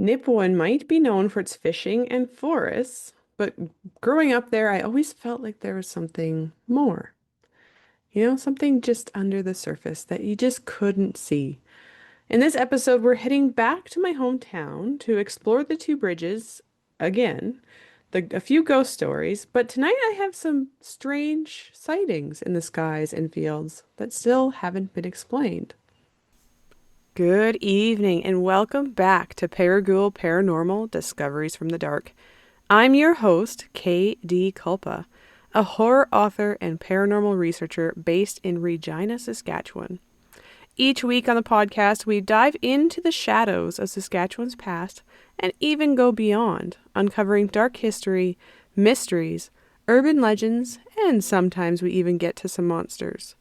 Nipawin might be known for its fishing and forests, but growing up there, I always felt like there was something more. Something just under the surface that you just couldn't see. In this episode, we're heading back to my hometown to explore the two bridges again, a few ghost stories, but tonight I have some strange sightings in the skies and fields that still haven't been explained. Good evening and welcome back to Paragoul Paranormal Discoveries from the Dark. I'm your host, K.D. Culpa, a horror author and paranormal researcher based in Regina, Saskatchewan. Each week on the podcast, we dive into the shadows of Saskatchewan's past and even go beyond, uncovering dark history, mysteries, urban legends, and sometimes we even get to some monsters.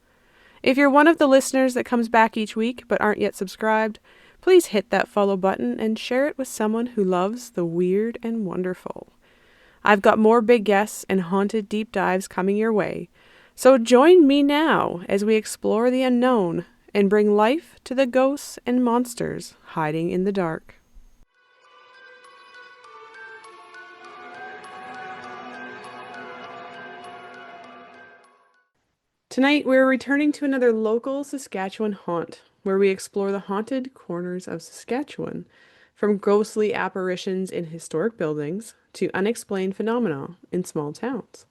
If you're one of the listeners that comes back each week but aren't yet subscribed, please hit that follow button and share it with someone who loves the weird and wonderful. I've got more big guests and haunted deep dives coming your way, so join me now as we explore the unknown and bring life to the ghosts and monsters hiding in the dark. Tonight, we're returning to another local Saskatchewan haunt, where we explore the haunted corners of Saskatchewan, from ghostly apparitions in historic buildings to unexplained phenomena in small towns.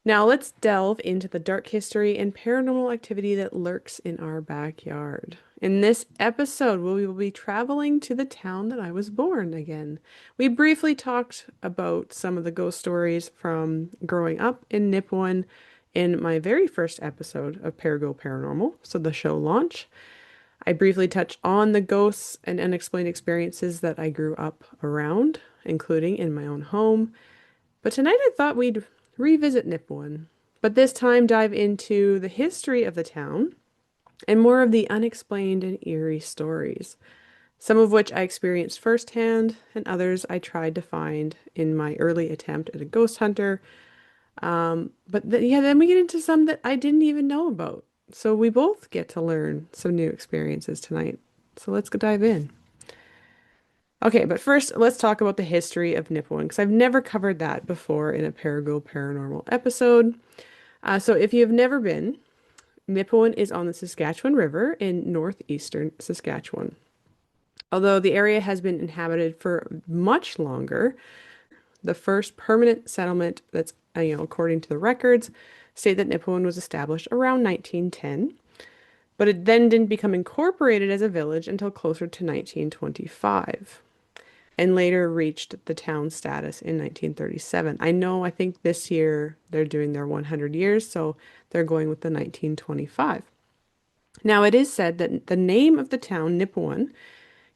Now, let's delve into the dark history and paranormal activity that lurks in our backyard. In this episode, we will be traveling to the town that I was born again. We briefly talked about some of the ghost stories from growing up in Nipawin in my very first episode of Parago Paranormal, so the show launch. I briefly touched on the ghosts and unexplained experiences that I grew up around, including in my own home. But tonight I thought we'd revisit Nipawin, but this time dive into the history of the town and more of the unexplained and eerie stories, some of which I experienced firsthand and others I tried to find in my early attempt at a ghost hunter. Then we get into some that I didn't even know about. So we both get to learn some new experiences tonight. So let's go dive in. Okay, but first, let's talk about the history of Nipawin, because I've never covered that before in a Parago Paranormal episode. So if you have never been, Nipawin is on the Saskatchewan River in northeastern Saskatchewan. Although the area has been inhabited for much longer, the first permanent settlement that's, according to the records, state that Nipawin was established around 1910, but it then didn't become incorporated as a village until closer to 1925 and later reached the town status in 1937. I think this year they're doing their 100 years, so they're going with the 1925. Now, it is said that the name of the town, Nipawin,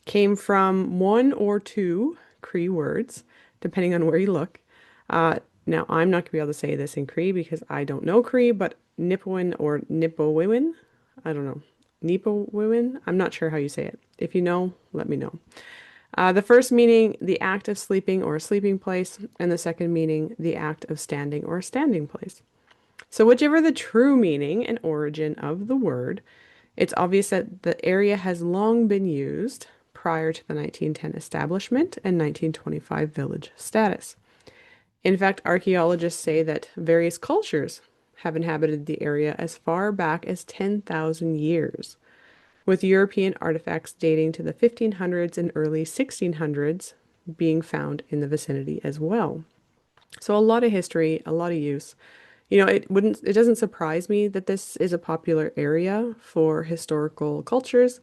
came from one or two Cree words, depending on where you look. Now, I'm not going to be able to say this in Cree because I don't know Cree, but Nipawin or Nipawin, I don't know. Nipawin, I'm not sure how you say it. If you know, let me know. The first meaning, the act of sleeping or a sleeping place, and the second meaning, the act of standing or a standing place. So, whichever the true meaning and origin of the word, it's obvious that the area has long been used prior to the 1910 establishment and 1925 village status. In fact, archaeologists say that various cultures have inhabited the area as far back as 10,000 years, with European artifacts dating to the 1500s and early 1600s being found in the vicinity as well. So a lot of history, a lot of use. It doesn't surprise me that this is a popular area for historical cultures,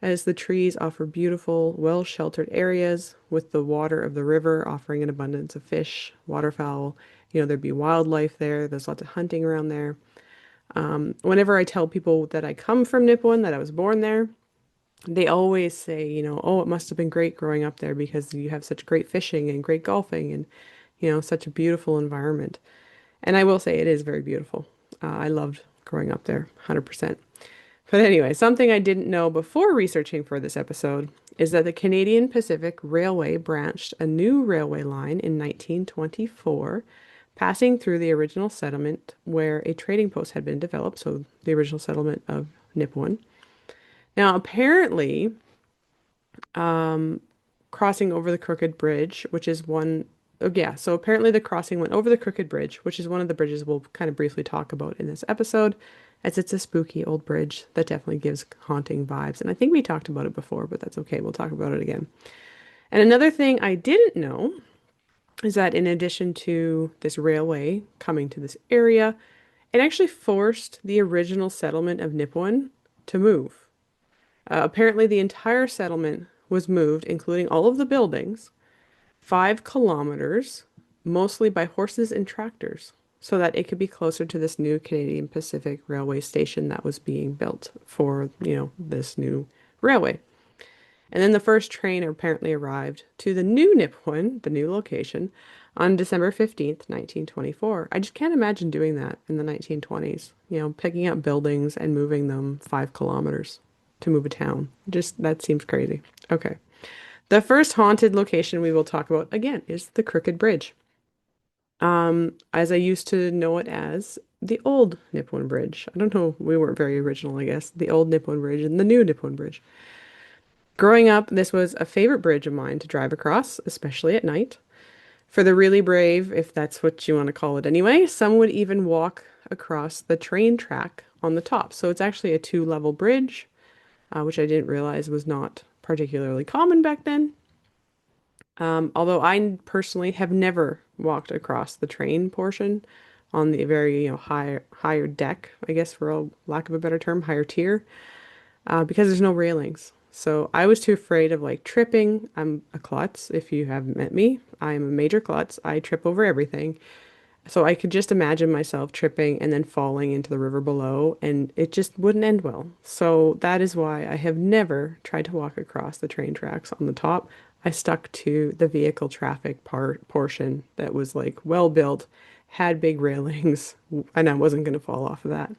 as the trees offer beautiful, well-sheltered areas, with the water of the river offering an abundance of fish, waterfowl. There'd be wildlife there. There's lots of hunting around there. Whenever I tell people that I come from Nipawin, that I was born there, they always say, oh, it must have been great growing up there because you have such great fishing and great golfing and, such a beautiful environment. And I will say it is very beautiful. I loved growing up there, 100%. But anyway, something I didn't know before researching for this episode is that the Canadian Pacific Railway branched a new railway line in 1924, passing through the original settlement where a trading post had been developed, so the original settlement of Nipawin. Now, apparently, crossing over the Crooked Bridge, which is one, oh yeah, so apparently the crossing went over the Crooked Bridge, which is one of the bridges we'll kind of briefly talk about in this episode, as it's a spooky old bridge that definitely gives haunting vibes. And I think we talked about it before, but that's okay. We'll talk about it again. And another thing I didn't know is that in addition to this railway coming to this area, it actually forced the original settlement of Nipawin to move. Apparently, the entire settlement was moved, including all of the buildings, 5 kilometers, mostly by horses and tractors, so that it could be closer to this new Canadian Pacific Railway station that was being built for, this new railway. And then the first train apparently arrived to the new Nipawin, the new location, on December 15th, 1924. I just can't imagine doing that in the 1920s, picking up buildings and moving them 5 kilometers to move a town. Just that seems crazy. Okay. The first haunted location we will talk about again is the Crooked Bridge. As I used to know it as the old Nipawin Bridge. I don't know, we weren't very original, I guess. The old Nipawin Bridge and the new Nipawin Bridge. Growing up, this was a favorite bridge of mine to drive across, especially at night. For the really brave, if that's what you want to call it anyway, some would even walk across the train track on the top. So it's actually a two-level bridge, which I didn't realize was not particularly common back then. Although I personally have never walked across the train portion on the very, higher deck, I guess for a lack of a better term, higher tier, because there's no railings. So I was too afraid of like tripping. I'm a klutz. If you haven't met me, I am a major klutz. I trip over everything. So I could just imagine myself tripping and then falling into the river below, and it just wouldn't end well. So that is why I have never tried to walk across the train tracks on the top. I stuck to the vehicle traffic portion that was like well built, had big railings, and I wasn't going to fall off of that.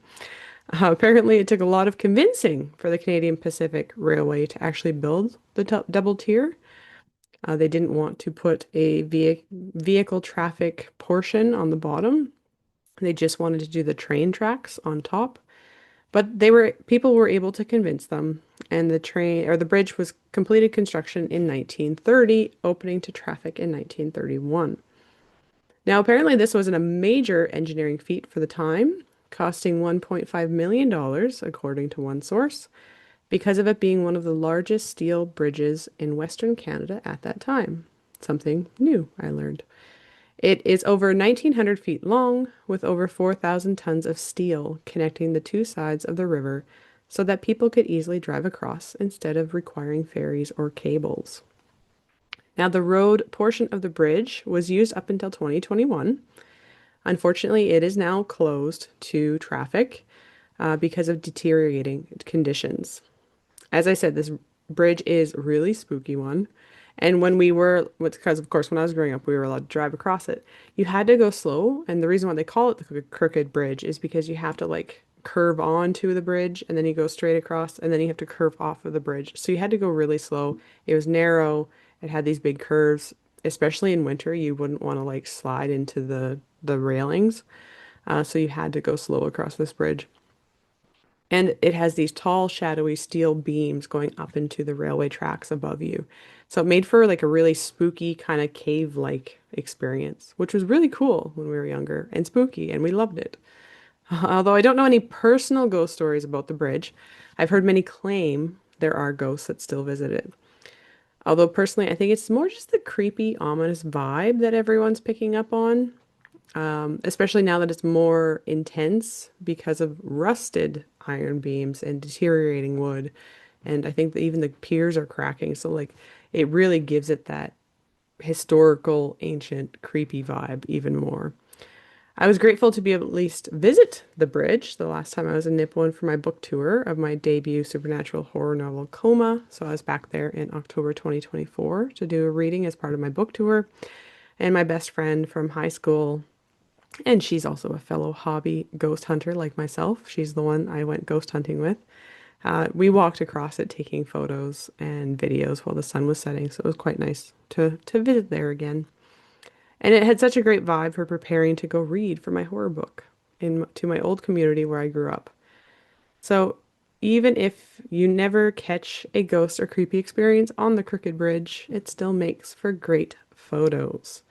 Apparently, it took a lot of convincing for the Canadian Pacific Railway to actually build the double tier. They didn't want to put a vehicle traffic portion on the bottom. They just wanted to do the train tracks on top. But people were able to convince them, and the bridge was completed construction in 1930, opening to traffic in 1931. Now, apparently, this wasn't a major engineering feat for the time, costing $1.5 million, according to one source, because of it being one of the largest steel bridges in Western Canada at that time. Something new, I learned. It is over 1,900 feet long, with over 4,000 tons of steel connecting the two sides of the river so that people could easily drive across instead of requiring ferries or cables. Now, the road portion of the bridge was used up until 2021. Unfortunately, it is now closed to traffic because of deteriorating conditions. As I said, this bridge is a really spooky one. And because of course, when I was growing up, we were allowed to drive across it. You had to go slow. And the reason why they call it the Crooked Bridge is because you have to like curve onto the bridge and then you go straight across and then you have to curve off of the bridge. So you had to go really slow. It was narrow. It had these big curves, especially in winter. You wouldn't want to like slide into the railings. So you had to go slow across this bridge. And it has these tall, shadowy steel beams going up into the railway tracks above you. So it made for like a really spooky kind of cave-like experience, which was really cool when we were younger and spooky, and we loved it. Although I don't know any personal ghost stories about the bridge, I've heard many claim there are ghosts that still visit it. Although personally, I think it's more just the creepy, ominous vibe that everyone's picking up on, especially now that it's more intense because of rusted iron beams and deteriorating wood. And I think that even the piers are cracking. So, like, it really gives it that historical, ancient, creepy vibe even more. I was grateful to be able to at least visit the bridge the last time I was in Nipawin for my book tour of my debut supernatural horror novel, Coma. So I was back there in October 2024 to do a reading as part of my book tour. And my best friend from high school, and she's also a fellow hobby ghost hunter like myself. She's the one I went ghost hunting with. We walked across it taking photos and videos while the sun was setting, so it was quite nice to visit there again. And it had such a great vibe for preparing to go read for my horror book to my old community where I grew up. So even if you never catch a ghost or creepy experience on the Crooked Bridge, it still makes for great photos.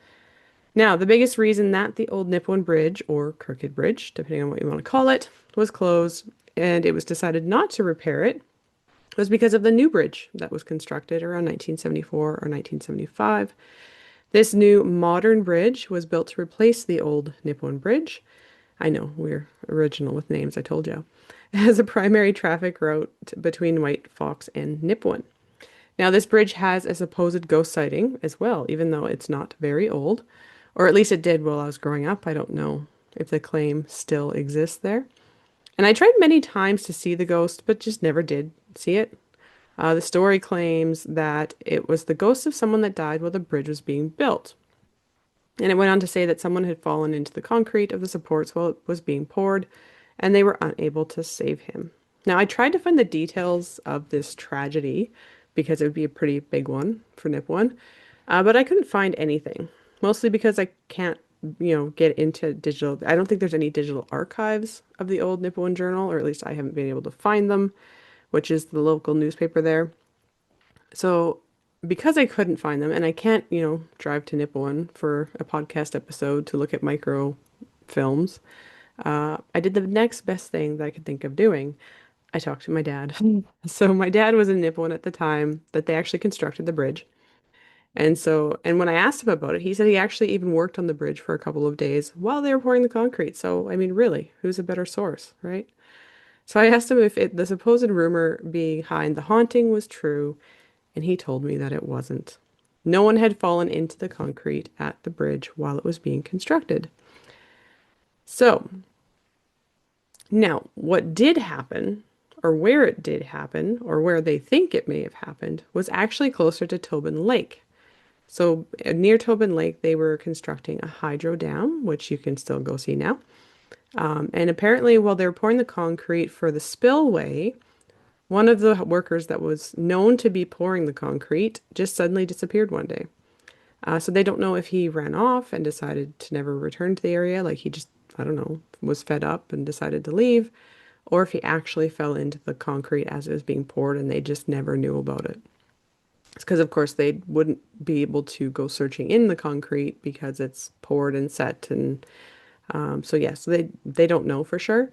Now, the biggest reason that the old Nipawin Bridge, or Crooked Bridge, depending on what you want to call it, was closed and it was decided not to repair it was because of the new bridge that was constructed around 1974 or 1975. This new modern bridge was built to replace the old Nipawin Bridge. I know, we're original with names, I told you. As a primary traffic route between White Fox and Nipawin. Now, this bridge has a supposed ghost sighting as well, even though it's not very old, or at least it did while I was growing up. I don't know if the claim still exists there. And I tried many times to see the ghost, but just never did see it. The story claims that it was the ghost of someone that died while the bridge was being built. And it went on to say that someone had fallen into the concrete of the supports while it was being poured, and they were unable to save him. Now, I tried to find the details of this tragedy because it would be a pretty big one for Nipawin, but I couldn't find anything, mostly because I can't, get into digital. I don't think there's any digital archives of the old Nipawin Journal, or at least I haven't been able to find them, which is the local newspaper there. So, because I couldn't find them, and I can't, drive to Nipawin for a podcast episode to look at micro films, I did the next best thing that I could think of doing. I talked to my dad. So, my dad was in Nipawin at the time that they actually constructed the bridge. And when I asked him about it, he said he actually even worked on the bridge for a couple of days while they were pouring the concrete. So, I mean, really, who's a better source, right? So I asked him if the supposed rumor behind the haunting was true, and he told me that it wasn't. No one had fallen into the concrete at the bridge while it was being constructed. So, now, what did happen, or where it did happen, or where they think it may have happened, was actually closer to Tobin Lake. So, near Tobin Lake, they were constructing a hydro dam, which you can still go see now. And apparently, while they were pouring the concrete for the spillway, one of the workers that was known to be pouring the concrete just suddenly disappeared one day. So they don't know if he ran off and decided to never return to the area, like he just, I don't know, was fed up and decided to leave, or if he actually fell into the concrete as it was being poured and they just never knew about it. It's because, of course, they wouldn't be able to go searching in the concrete because it's poured and set. And so they don't know for sure.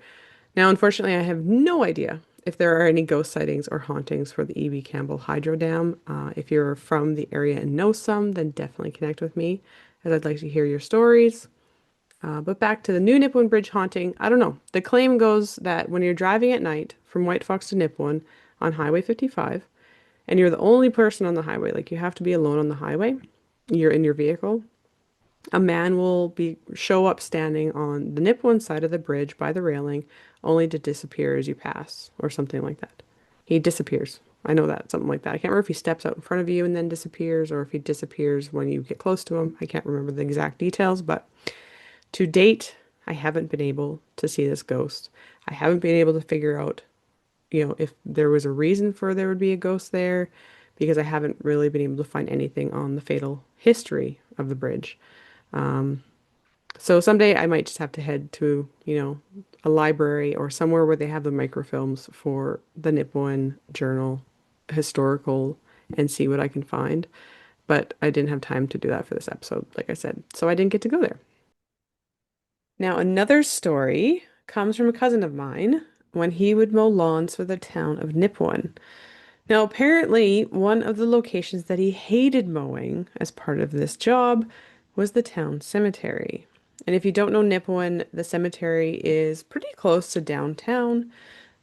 Now, unfortunately, I have no idea if there are any ghost sightings or hauntings for the E.B. Campbell Hydro Dam. If you're from the area and know some, then definitely connect with me, as I'd like to hear your stories. But back to the new Nipawin Bridge haunting, I don't know. The claim goes that when you're driving at night from White Fox to Nipawin on Highway 55, and you're the only person on the highway, like you have to be alone on the highway, you're in your vehicle, a man will be show up standing on the Nipawin side of the bridge by the railing, only to disappear as you pass, or something like that. He disappears. I know that, something like that. I can't remember if he steps out in front of you and then disappears, or if he disappears when you get close to him. I can't remember the exact details, but to date, I haven't been able to see this ghost. I haven't been able to figure out, if there was a reason for there would be a ghost there, because I haven't really been able to find anything on the fatal history of the bridge. So someday I might just have to head to, a library or somewhere where they have the microfilms for the Nipawin Journal historical and see what I can find. But I didn't have time to do that for this episode, like I said. So I didn't get to go there. Now, another story comes from a cousin of mine when he would mow lawns for the town of Nipawin. Now, apparently, one of the locations that he hated mowing as part of this job was the town cemetery. And if you don't know Nipawin, the cemetery is pretty close to downtown.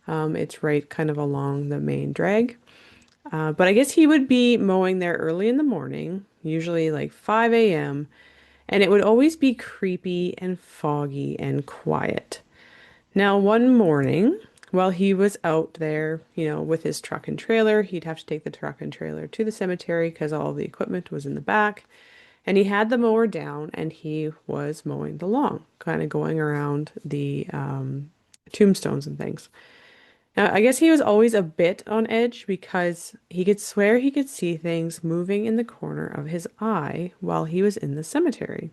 It's right kind of along the main drag. But I guess he would be mowing there early in the morning, usually like 5 a.m., and it would always be creepy and foggy and quiet. Now, one morning, while he was out there, with his truck and trailer, he'd have to take the truck and trailer to the cemetery because all the equipment was in the back. And he had the mower down and he was mowing the lawn, kind of going around the tombstones and things. Now, I guess he was always a bit on edge because he could swear he could see things moving in the corner of his eye while he was in the cemetery.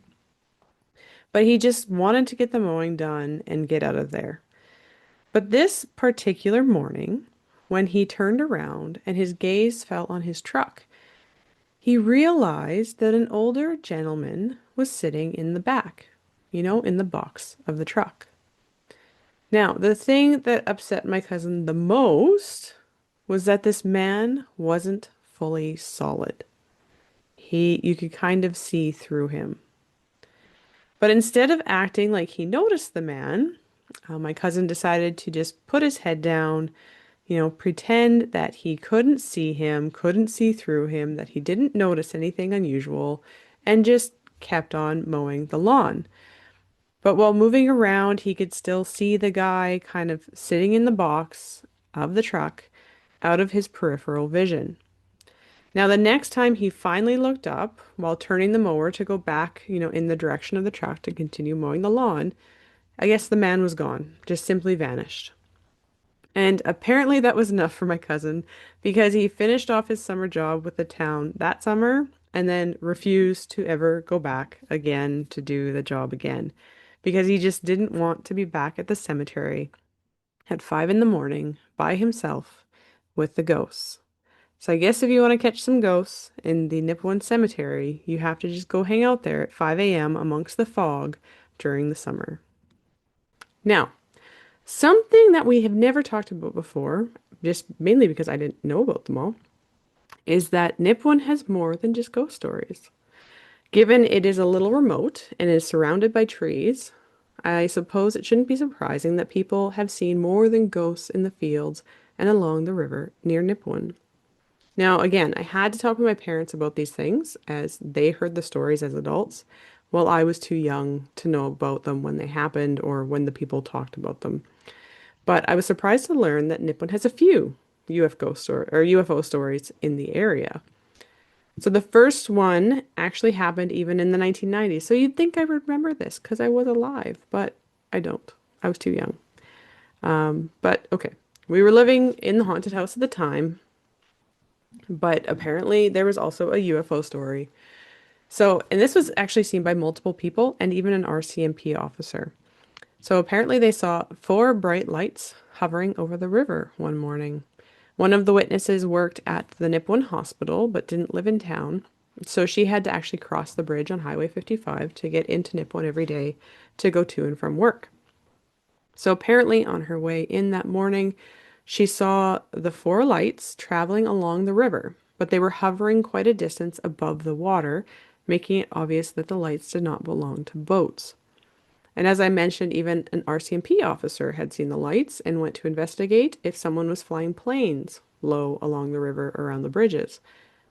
But he just wanted to get the mowing done and get out of there. But this particular morning, when he turned around and his gaze fell on his truck. He realized that an older gentleman was sitting in the back, in the box of the truck. Now, the thing that upset my cousin the most was that this man wasn't fully solid. You could kind of see through him. But instead of acting like he noticed the man, my cousin decided to just put his head down, pretend that he couldn't see him, couldn't see through him, that he didn't notice anything unusual, and just kept on mowing the lawn. But while moving around, he could still see the guy kind of sitting in the box of the truck out of his peripheral vision. Now, the next time he finally looked up while turning the mower to go back, in the direction of the truck to continue mowing the lawn, I guess the man was gone, just simply vanished. And apparently that was enough for my cousin because he finished off his summer job with the town that summer and then refused to ever go back again to do the job again because he just didn't want to be back at the cemetery at 5 in the morning by himself with the ghosts. So I guess if you want to catch some ghosts in the Nipawin Cemetery, you have to just go hang out there at 5 a.m. amongst the fog during the summer. Now, something that we have never talked about before, just mainly because I didn't know about them all, is that Nipawin has more than just ghost stories. Given it is a little remote and is surrounded by trees, I suppose it shouldn't be surprising that people have seen more than ghosts in the fields and along the river near Nipawin. Now, again, I had to talk with my parents about these things as they heard the stories as adults, while I was too young to know about them when they happened or when the people talked about them. But I was surprised to learn that Nipawin has a few UFO stories in the area. So the first one actually happened even in the 1990s. So you'd think I would remember this because I was alive, but I don't. I was too young. But okay, we were living in the haunted house at the time, but apparently there was also a UFO story. So, and this was actually seen by multiple people and even an RCMP officer. So apparently they saw four bright lights hovering over the river one morning. One of the witnesses worked at the Nipawin Hospital but didn't live in town, so she had to actually cross the bridge on Highway 55 to get into Nipawin every day to go to and from work. So apparently on her way in that morning, she saw the four lights traveling along the river, but they were hovering quite a distance above the water, making it obvious that the lights did not belong to boats. And as I mentioned, even an RCMP officer had seen the lights and went to investigate if someone was flying planes low along the river around the bridges,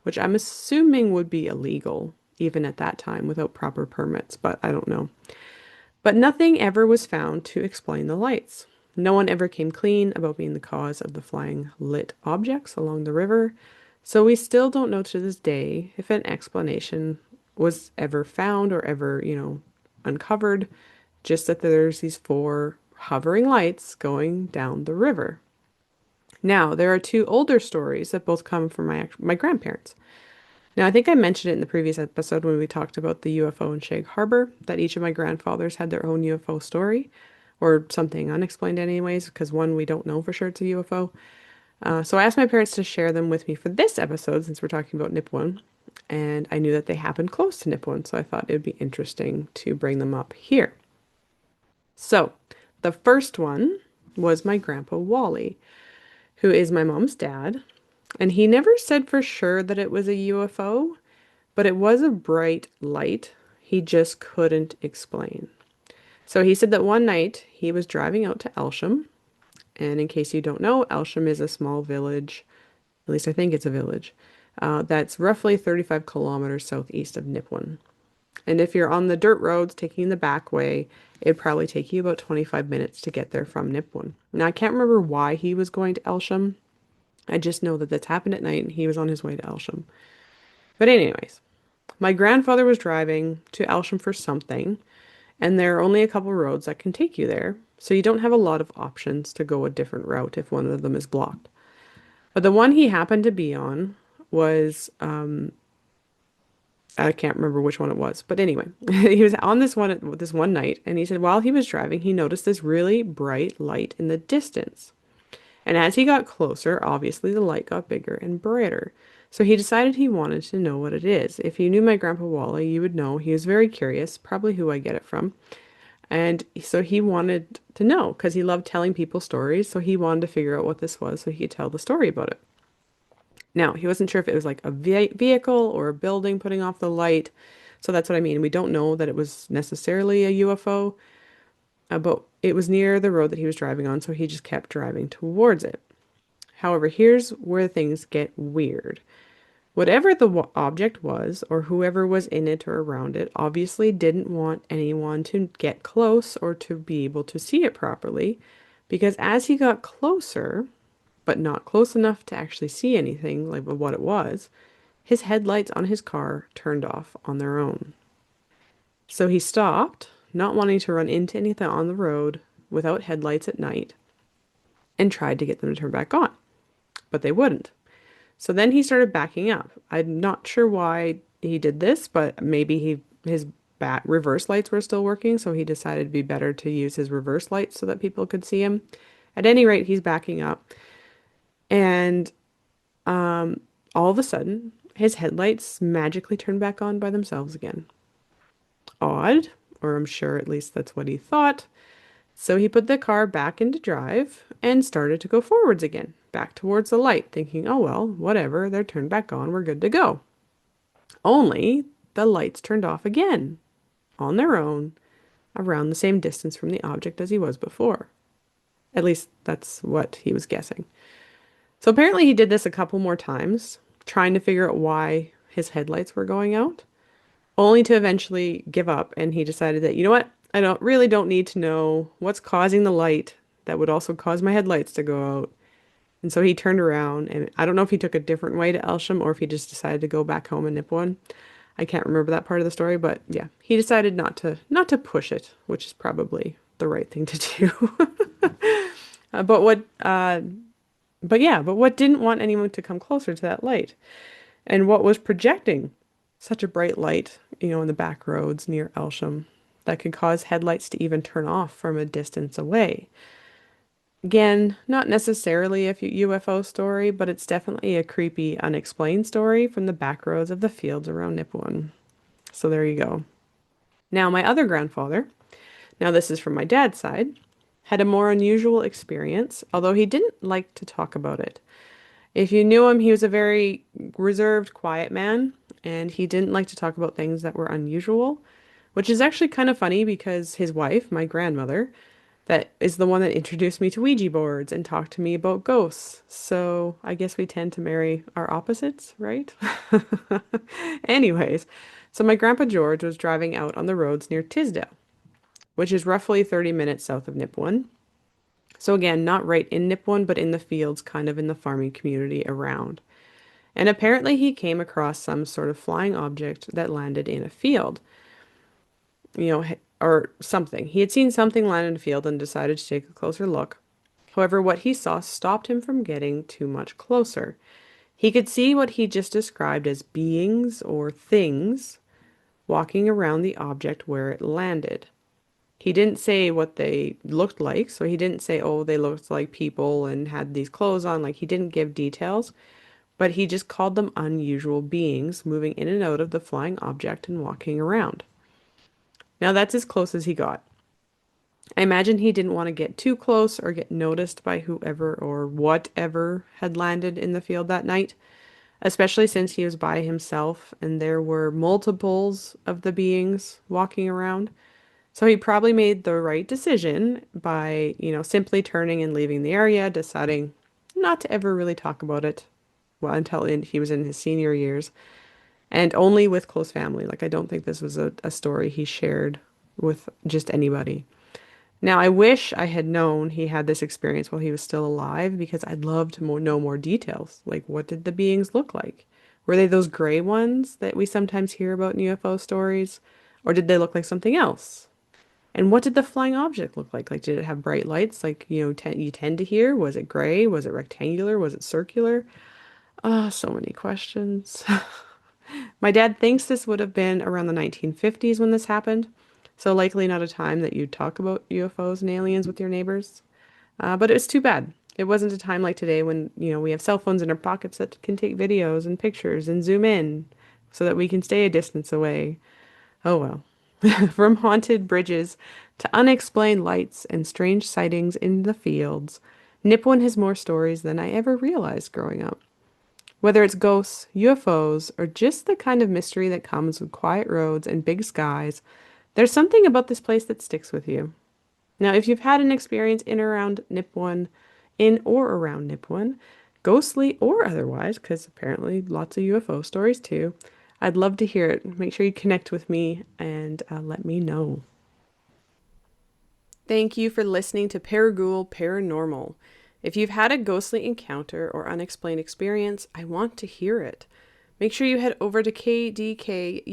which I'm assuming would be illegal even at that time without proper permits, but I don't know. But nothing ever was found to explain the lights. No one ever came clean about being the cause of the flying lit objects along the river, so we still don't know to this day if an explanation was ever found or ever, uncovered. Just that there's these four hovering lights going down the river. Now, there are two older stories that both come from my grandparents. Now, I think I mentioned it in the previous episode when we talked about the UFO in Shag Harbor, that each of my grandfathers had their own UFO story, or something unexplained anyways, because one, we don't know for sure it's a UFO. So I asked my parents to share them with me for this episode, since we're talking about Nipawin, and I knew that they happened close to Nipawin, so I thought it would be interesting to bring them up here. So, the first one was my grandpa Wally, who is my mom's dad, and he never said for sure that it was a UFO, but it was a bright light he just couldn't explain. So he said that one night he was driving out to Elsham, and in case you don't know, Elsham is a small village, at least I think it's a village, that's roughly 35 kilometers southeast of Nipawin. And if you're on the dirt roads taking the back way, it'd probably take you about 25 minutes to get there from Nipawin. Now, I can't remember why he was going to Elsham. I just know that this happened at night and he was on his way to Elsham. But anyways, my grandfather was driving to Elsham for something, and there are only a couple roads that can take you there, so you don't have a lot of options to go a different route if one of them is blocked. But the one he happened to be on was I can't remember which one it was, but anyway, he was on this one night, and he said while he was driving, he noticed this really bright light in the distance. And as he got closer, obviously the light got bigger and brighter. So he decided he wanted to know what it is. If you knew my grandpa Wally, you would know he was very curious, probably who I get it from. And so he wanted to know because he loved telling people stories. So he wanted to figure out what this was so he could tell the story about it. Now, he wasn't sure if it was like a vehicle or a building putting off the light. So that's what I mean. We don't know that it was necessarily a UFO, but it was near the road that he was driving on, so he just kept driving towards it. However, here's where things get weird. Whatever the object was, or whoever was in it or around it, obviously didn't want anyone to get close or to be able to see it properly, because as he got closer, but not close enough to actually see anything like what it was, his headlights on his car turned off on their own. So he stopped, not wanting to run into anything on the road without headlights at night, and tried to get them to turn back on, but they wouldn't. So then he started backing up. I'm not sure why he did this, but maybe his bat reverse lights were still working, so he decided it'd be better to use his reverse lights so that people could see him. At any rate, he's backing up, and all of a sudden, his headlights magically turn back on by themselves again. Odd, or I'm sure at least that's what he thought. So he put the car back into drive and started to go forwards again, back towards the light, thinking, oh well, whatever, they're turned back on, we're good to go. Only the lights turned off again, on their own, around the same distance from the object as he was before. At least that's what he was guessing. So apparently he did this a couple more times, trying to figure out why his headlights were going out, only to eventually give up. And he decided that, you know what? I don't need to know what's causing the light that would also cause my headlights to go out. And so he turned around, and I don't know if he took a different way to Elsham or if he just decided to go back home in Nipawin. I can't remember that part of the story, but yeah, he decided not to push it, which is probably the right thing to do. uh, but what uh but what didn't want anyone to come closer to that light? And what was projecting such a bright light, in the back roads near Elsham that could cause headlights to even turn off from a distance away? Again, not necessarily a UFO story, but it's definitely a creepy, unexplained story from the back roads of the fields around Nipawin. So there you go. Now, my other grandfather, now this is from my dad's side, had a more unusual experience, although he didn't like to talk about it. If you knew him, he was a very reserved, quiet man, and he didn't like to talk about things that were unusual, which is actually kind of funny because his wife, my grandmother, that is the one that introduced me to Ouija boards and talked to me about ghosts. So I guess we tend to marry our opposites, right? Anyways, so my grandpa George was driving out on the roads near Tisdale, which is roughly 30 minutes south of Nipawin. So again, not right in Nipawin, but in the fields, kind of in the farming community around. And apparently he came across some sort of flying object that landed in a field, or something. He had seen something land in a field and decided to take a closer look. However, what he saw stopped him from getting too much closer. He could see what he just described as beings or things walking around the object where it landed. He didn't say what they looked like, so he didn't say, oh, they looked like people and had these clothes on. Like, he didn't give details, but he just called them unusual beings moving in and out of the flying object and walking around. Now, that's as close as he got. I imagine he didn't want to get too close or get noticed by whoever or whatever had landed in the field that night, especially since he was by himself and there were multiples of the beings walking around. So he probably made the right decision by, simply turning and leaving the area, deciding not to ever really talk about it, well, until he was in his senior years, and only with close family. Like, I don't think this was a story he shared with just anybody. Now, I wish I had known he had this experience while he was still alive because I'd love to know more details. Like, what did the beings look like? Were they those gray ones that we sometimes hear about in UFO stories? Or did they look like something else? And what did the flying object look like? Like, did it have bright lights like, you tend to hear? Was it gray? Was it rectangular? Was it circular? Ah, so many questions. My dad thinks this would have been around the 1950s when this happened, so likely not a time that you'd talk about UFOs and aliens with your neighbors. But it was too bad. It wasn't a time like today when, we have cell phones in our pockets that can take videos and pictures and zoom in so that we can stay a distance away. Oh well. From haunted bridges to unexplained lights and strange sightings in the fields, Nipawin has more stories than I ever realized growing up. Whether it's ghosts, UFOs, or just the kind of mystery that comes with quiet roads and big skies, there's something about this place that sticks with you. Now, if you've had an experience in or around Nipawin, ghostly or otherwise, because apparently lots of UFO stories too, I'd love to hear it. Make sure you connect with me and let me know. Thank you for listening to Paraghoul Paranormal. If you've had a ghostly encounter or unexplained experience, I want to hear it. Make sure you head over to kdkulpa.com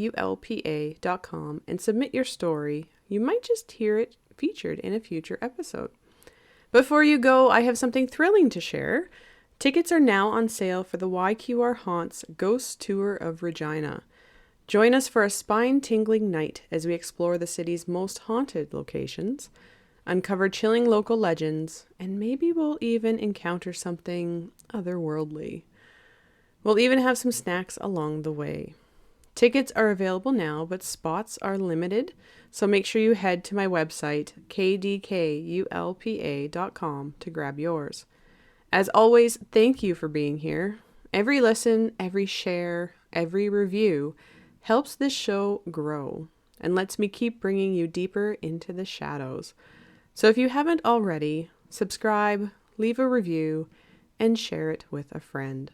and submit your story. You might just hear it featured in a future episode. Before you go, I have something thrilling to share. Tickets are now on sale for the YQR Haunts Ghost Tour of Regina. Join us for a spine-tingling night as we explore the city's most haunted locations, uncover chilling local legends, and maybe we'll even encounter something otherworldly. We'll even have some snacks along the way. Tickets are available now, but spots are limited, so make sure you head to my website, kdkulpa.com, to grab yours. As always, thank you for being here. Every listen, every share, every review helps this show grow and lets me keep bringing you deeper into the shadows. So if you haven't already, subscribe, leave a review, and share it with a friend.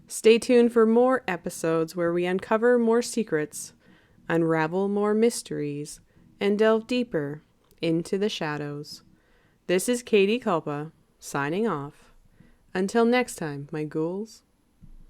Stay tuned for more episodes where we uncover more secrets, unravel more mysteries, and delve deeper into the shadows. This is Katie Culpa, signing off. Until next time, my ghouls.